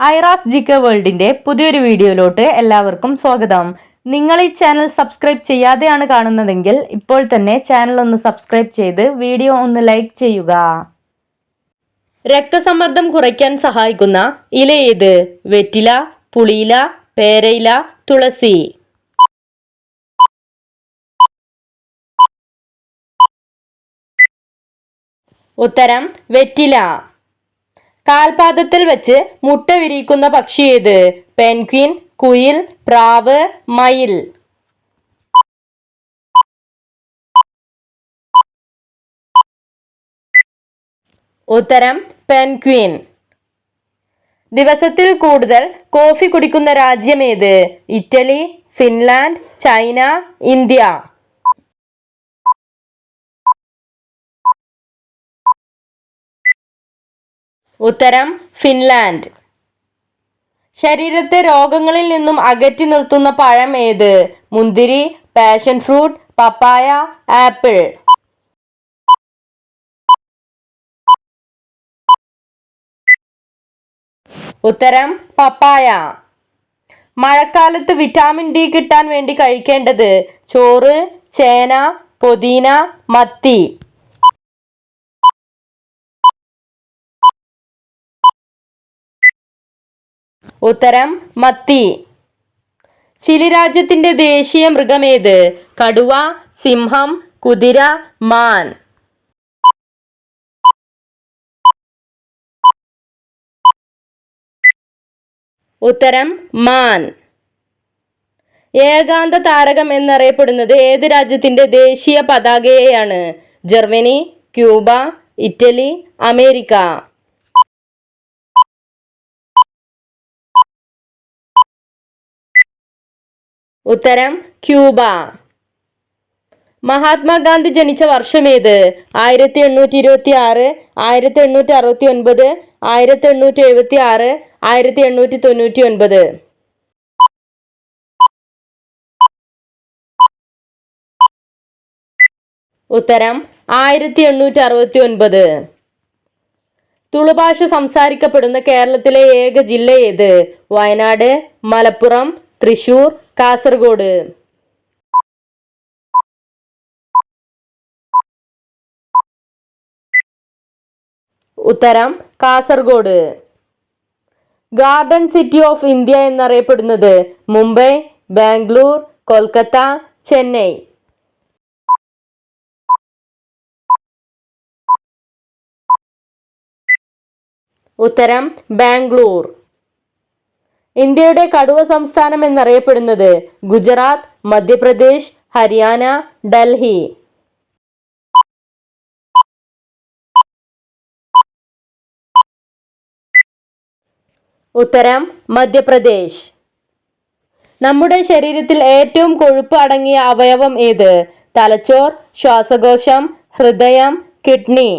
Aira's GK വേൾഡിന്റെ പുതിയൊരു വീഡിയോയിലോട്ട് എല്ലാവർക്കും സ്വാഗതം. നിങ്ങൾ ഈ ചാനൽ സബ്സ്ക്രൈബ് ചെയ്യാതെയാണ് കാണുന്നതെങ്കിൽ ഇപ്പോൾ തന്നെ ചാനൽ ഒന്ന് സബ്സ്ക്രൈബ് ചെയ്ത് വീഡിയോ ഒന്ന് ലൈക്ക് ചെയ്യുക. രക്തസമ്മർദ്ദം കുറയ്ക്കാൻ സഹായിക്കുന്ന ഇല ഏത്? വെറ്റില, പുളിയില, പേരയില, തുളസി. ഉത്തരം വെറ്റില. കാൽപാദത്തിൽ വെച്ച് മുട്ട വിരിയിക്കുന്ന പക്ഷി ഏത്? പെൻഗ്വിൻ, കുയിൽ, പ്രാവ്, മയിൽ. ഉത്തരം പെൻഗ്വിൻ. ദിവസത്തിൽ കൂടുതൽ കോഫി കുടിക്കുന്ന രാജ്യം ഏത്? Italy, Finland, China, India. ഉത്തരം ഫിൻലാൻഡ്. ശരീരത്തെ രോഗങ്ങളിൽ നിന്നും അകറ്റി നിർത്തുന്ന പഴം ഏത്? മുന്തിരി, പാഷൻ ഫ്രൂട്ട്, പപ്പായ, ആപ്പിൾ. ഉത്തരം പപ്പായ. മഴക്കാലത്ത് വിറ്റാമിൻ ഡി കിട്ടാൻ വേണ്ടി കഴിക്കേണ്ടത്? ചോറ്, ചേന, പുതിന, മത്തി. ഉത്തരം മത്തി. ചിലി രാജ്യത്തിന്റെ ദേശീയ മൃഗമേത്? കടുവ, സിംഹം, കുതിര, മാൻ. ഉത്തരം മാൻ. ഏകാന്ത താരകം എന്നറിയപ്പെടുന്നത് ഏത് രാജ്യത്തിന്റെ ദേശീയ പതാകയെയാണ്? Germany, Cuba, Italy, America. ഉത്തരം ക്യൂബ. മഹാത്മാഗാന്ധി ജനിച്ച വർഷമേത്? 1826, 1869, 1876, 1899. ഉത്തരം 1869. തുളുഭാഷ സംസാരിക്കപ്പെടുന്ന കേരളത്തിലെ ഏക ജില്ല ഏത്? വയനാട്, മലപ്പുറം, തൃശൂർ, കാസർഗോഡ്. ഉത്തരം Kasaragod. Garden city of India എന്നറിയപ്പെടുന്നത്? മുംബൈ, ബാംഗ്ലൂർ, കൊൽക്കത്ത, ചെന്നൈ. ഉത്തരം ബാംഗ്ലൂർ. ഇന്ത്യയുടെ കടുവ സംസ്ഥാനം എന്നറിയപ്പെടുന്നത്? ഗുജറാത്ത്, മധ്യപ്രദേശ്, ഹരിയാന, ഡൽഹി. ഉത്തരം മധ്യപ്രദേശ്. നമ്മുടെ ശരീരത്തിൽ ഏറ്റവും കൊഴുപ്പ് അടങ്ങിയ അവയവം ഏത്? തലച്ചോർ, ശ്വാസകോശം, ഹൃദയം, കിഡ്നി.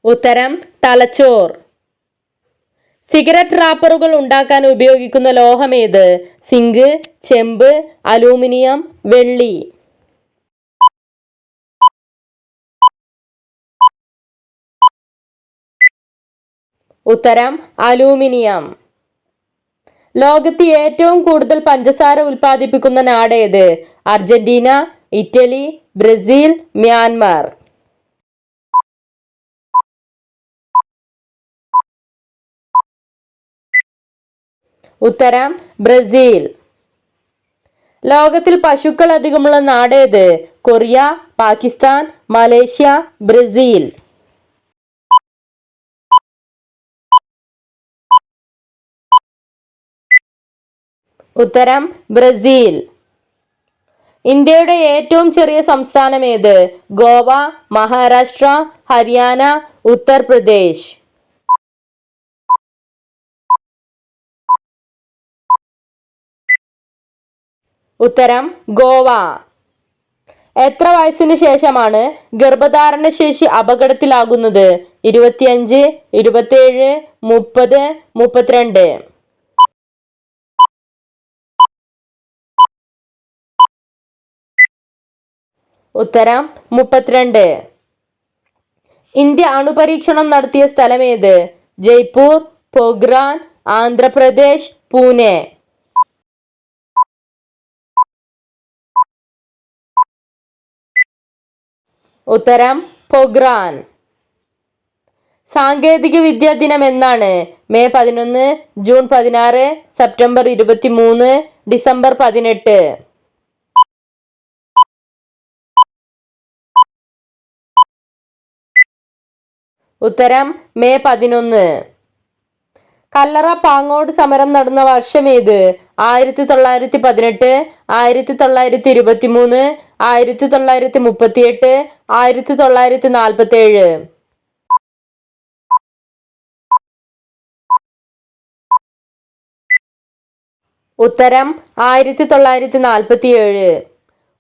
ഉത്തരം തലച്ചോർ. സിഗരറ്റ് റാപ്പറുകൾ ഉണ്ടാക്കാൻ ഉപയോഗിക്കുന്ന ലോഹം ഏത്? സിങ്ക്, ചെമ്പ്, അലൂമിനിയം, വെള്ളി. ഉത്തരം അലൂമിനിയം. ലോകത്ത് ഏറ്റവും കൂടുതൽ പഞ്ചസാര ഉൽപ്പാദിപ്പിക്കുന്ന നാട് ഏത്? Argentina, Italy, Brazil, Myanmar. ഉത്തരം ബ്രസീൽ. ലോകത്തിൽ പശുക്കൾ അധികമുള്ള നാട് ഏത്? Korea, Pakistan, Malaysia, Brazil. ഉത്തരം ബ്രസീൽ. ഇന്ത്യയുടെ ഏറ്റവും ചെറിയ സംസ്ഥാനം ഏത്? ഗോവ, മഹാരാഷ്ട്ര, ഹരിയാന, ഉത്തർപ്രദേശ്. ഉത്തരം ഗോവ. എത്ര വയസ്സിന് ശേഷമാണ് ഗർഭധാരണ ശേഷി അപകടത്തിലാകുന്നത്? 25, 27, 30, 32. ഉത്തരം 32. ഇന്ത്യ അണുപരീക്ഷണം നടത്തിയ സ്ഥലമേത്? ജയ്പൂർ, പൊഖ്റാൻ, ആന്ധ്രാപ്രദേശ്, പൂനെ. ഉത്തരം പൊഖ്റാൻ. സാങ്കേതിക വിദ്യാ ദിനം എന്നാണ്? May 11, June 16, September 23, December 18. ഉത്തരം മെയ് 11. കല്ലറ പാങ്ങോട് സമരം നടന്ന വർഷമേത്? 1918, 1923, 1938, 1947. ഉത്തരം 1947.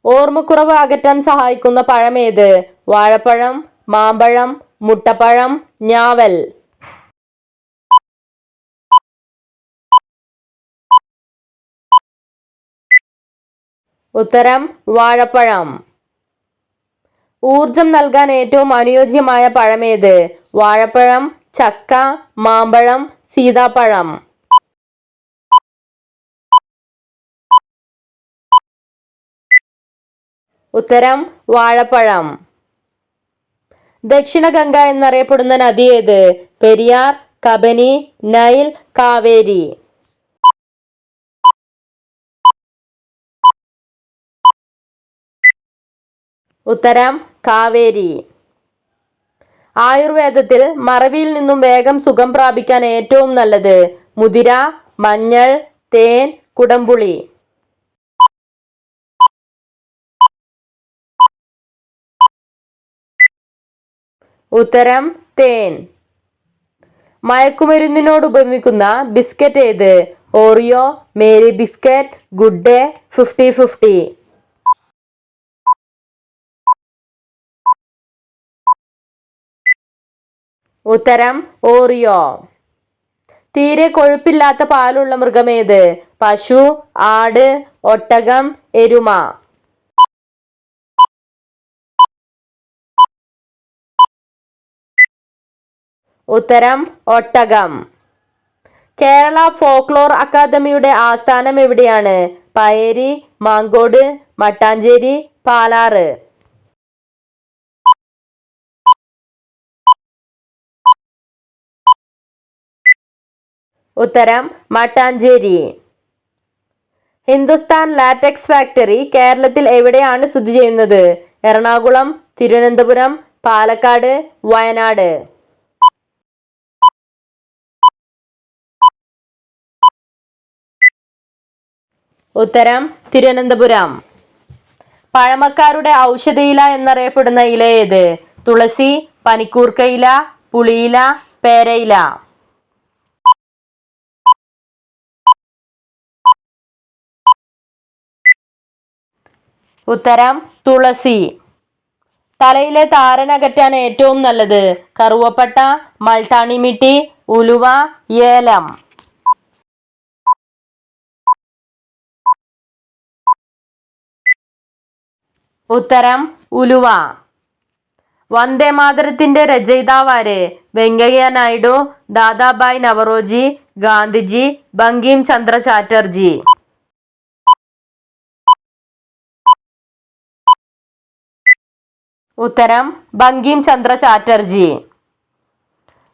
ഓർമ്മക്കുറവ് അകറ്റാൻ സഹായിക്കുന്ന പഴമേത്? വാഴപ്പഴം, മാമ്പഴം, മുട്ടപ്പഴം, ഞാവൽ. ഉത്തരം വാഴപ്പഴം. ഊർജം നൽകാൻ ഏറ്റവും അനുയോജ്യമായ പഴമേത്? വാഴപ്പഴം, ചക്ക, മാമ്പഴം, സീതാപ്പഴം. ഉത്തരം വാഴപ്പഴം. ദക്ഷിണ ഗംഗ എന്നറിയപ്പെടുന്ന നദി ഏത്? പെരിയാർ, കബനി, നൈൽ, കാവേരി. ഉത്തരം കാവേരി. ആയുർവേദത്തിൽ മറവിയിൽ നിന്നും വേഗം സുഖം പ്രാപിക്കാൻ ഏറ്റവും നല്ലത്? മുതിര, മഞ്ഞൾ, തേൻ, കുടംപുളി. ഉത്തരം തേൻ. മയക്കുമരുന്നിനോട് ഉപമിക്കുന്ന ബിസ്ക്കറ്റ് ഏത്? Oreo, Mary biscuit, good day, 50-50. ഉത്തരം ഓറിയോ. തീരെ കൊഴുപ്പില്ലാത്ത പാലുള്ള മൃഗമേത്? പശു, ആട്, ഒട്ടകം, എരുമ. ഉത്തരം ഒട്ടകം. കേരള ഫോക്ലോർ അക്കാദമിയുടെ ആസ്ഥാനം എവിടെയാണ്? പയേരി, മാങ്കോട്, മട്ടാഞ്ചേരി, പാലാറ്. ഉത്തരം മട്ടാഞ്ചേരി. ഹിന്ദുസ്ഥാൻ ലാറ്റക്സ് ഫാക്ടറി കേരളത്തിൽ എവിടെയാണ് സ്ഥിതി ചെയ്യുന്നത്? എറണാകുളം, തിരുവനന്തപുരം, പാലക്കാട്, വയനാട്. ഉത്തരം തിരുവനന്തപുരം. പഴമക്കാരുടെ ഔഷധയില എന്നറിയപ്പെടുന്ന ഇല ഏത്? തുളസി, പനിക്കൂർക്കയില, പുളിയില, പേരയില. ഉത്തരം തുളസി. തലയിലെ താരൻ അകറ്റാൻ ഏറ്റവും നല്ലത്? കറുവപ്പട്ട, മൾട്ടാണിമിട്ടി, ഉലുവ, ഏലം. ഉത്തരം ഉലുവ. വന്ദേമാതരത്തിന്റെ രചയിതാവാര്? വെങ്കയ്യ നായിഡു, ദാദാഭായ് നവറോജി, ഗാന്ധിജി, ബങ്കിം ചന്ദ്ര ചാറ്റർജി. ഉത്തരം ബങ്കിം ചന്ദ്ര ചാറ്റർജി.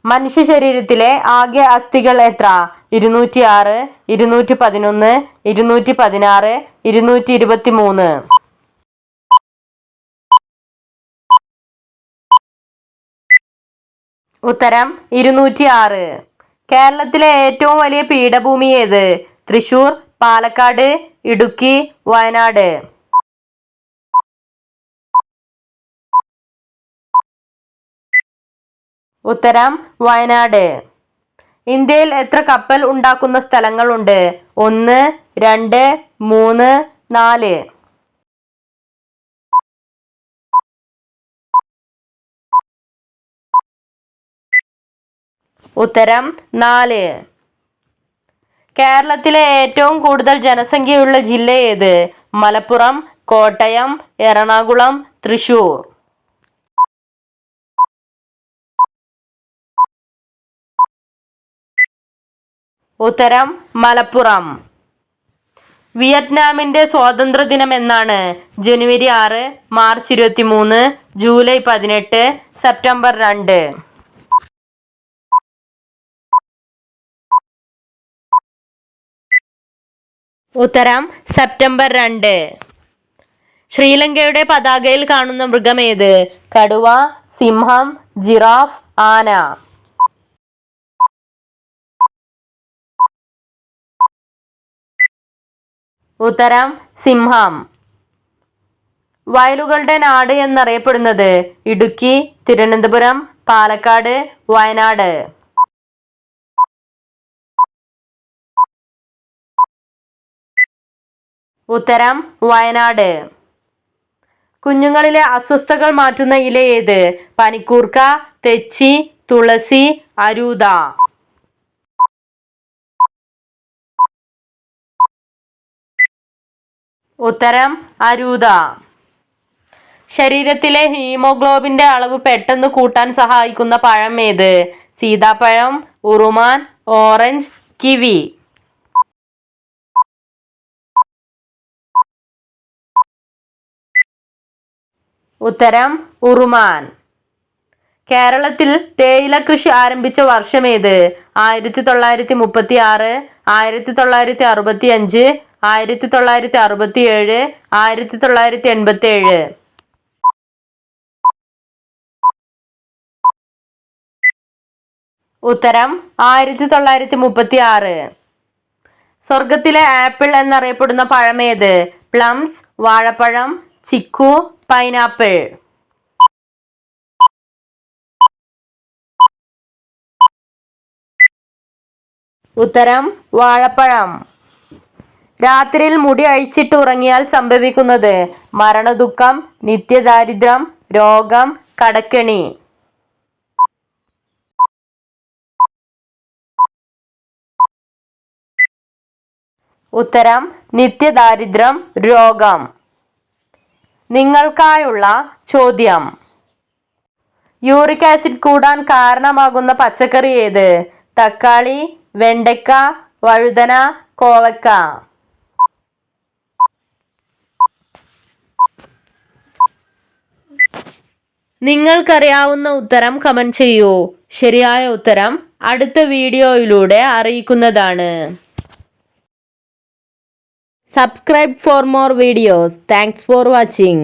മനുഷ്യ ശരീരത്തിലെ ആകെ അസ്ഥികൾ എത്ര? 206, 211, 216, 223. ഉത്തരം 206. കേരളത്തിലെ ഏറ്റവും വലിയ പീഠഭൂമി ഏത്? തൃശൂർ, പാലക്കാട്, ഇടുക്കി, വയനാട്. ഉത്തരം വയനാട്. ഇന്ത്യയിൽ എത്ര കപ്പൽ ഉണ്ടാക്കുന്ന സ്ഥലങ്ങളുണ്ട്? 1, 2, 3, 4. ഉത്തരം 4. കേരളത്തിലെ ഏറ്റവും കൂടുതൽ ജനസംഖ്യയുള്ള ജില്ല ഏത്? മലപ്പുറം, കോട്ടയം, എറണാകുളം, തൃശൂർ. ഉത്തരം മലപ്പുറം. വിയറ്റ്നാമിന്റെ സ്വാതന്ത്ര്യ ദിനം എന്നാണ്? ജനുവരി 6, മാർച്ച് 23, ജൂലൈ 18, സെപ്റ്റംബർ 2. ഉത്തരം സെപ്റ്റംബർ 2. ശ്രീലങ്കയുടെ പതാകയിൽ കാണുന്ന മൃഗമേത്? കടുവ, സിംഹം, ജിറാഫ്, ആന. ഉത്തരം സിംഹം. വയലുകളുടെ നാട് എന്നറിയപ്പെടുന്നത്? ഇടുക്കി, തിരുവനന്തപുരം, പാലക്കാട്, വയനാട്. ഉത്തരം വയനാട്. കുഞ്ഞുങ്ങളിലെ അസ്വസ്ഥതകൾ മാറ്റുന്ന ഇല ഏത്? പനിക്കൂർക്ക, തെച്ചി, തുളസി, അരൂത. ഉത്തരം അരൂത. ശരീരത്തിലെ ഹീമോഗ്ലോബിന്റെ അളവ് പെട്ടെന്ന് കൂട്ടാൻ സഹായിക്കുന്ന പഴം ഏത്? സീതാപ്പഴം, ഉറുമാൻ, ഓറഞ്ച്, കിവി. ഉത്തരം ഉറുമാൻ. കേരളത്തിൽ തേയില കൃഷി ആരംഭിച്ച വർഷമേത്? 1936, 1965, 1967, 1987. ഉത്തരം 1936. സ്വർഗത്തിലെ ആപ്പിൾ എന്നറിയപ്പെടുന്ന പഴമേത്? പ്ലംസ്, വാഴപ്പഴം, ചിക്കു, പൈനാപ്പിൾ. ഉത്തരം വാഴപ്പഴം. രാത്രിയിൽ മുടി അഴിച്ചിട്ട് ഉറങ്ങിയാൽ സംഭവിക്കുന്നത്? മരണദുഃഖം, നിത്യദാരിദ്ര്യം, രോഗം, കടക്കെണി. ഉത്തരം നിത്യദാരിദ്ര്യം, രോഗം. നിങ്ങൾക്കായുള്ള ചോദ്യം: യൂറിക് ആസിഡ് കൂടാൻ കാരണമാകുന്ന പച്ചക്കറി ഏത്? തക്കാളി, വെണ്ടയ്ക്ക, വഴുതന, കോവക്ക. നിങ്ങൾക്കറിയാവുന്ന ഉത്തരം കമന്റ് ചെയ്യൂ. ശരിയായ ഉത്തരം അടുത്ത വീഡിയോയിലൂടെ അറിയിക്കുന്നതാണ്. Subscribe for more videos. Thanks for watching.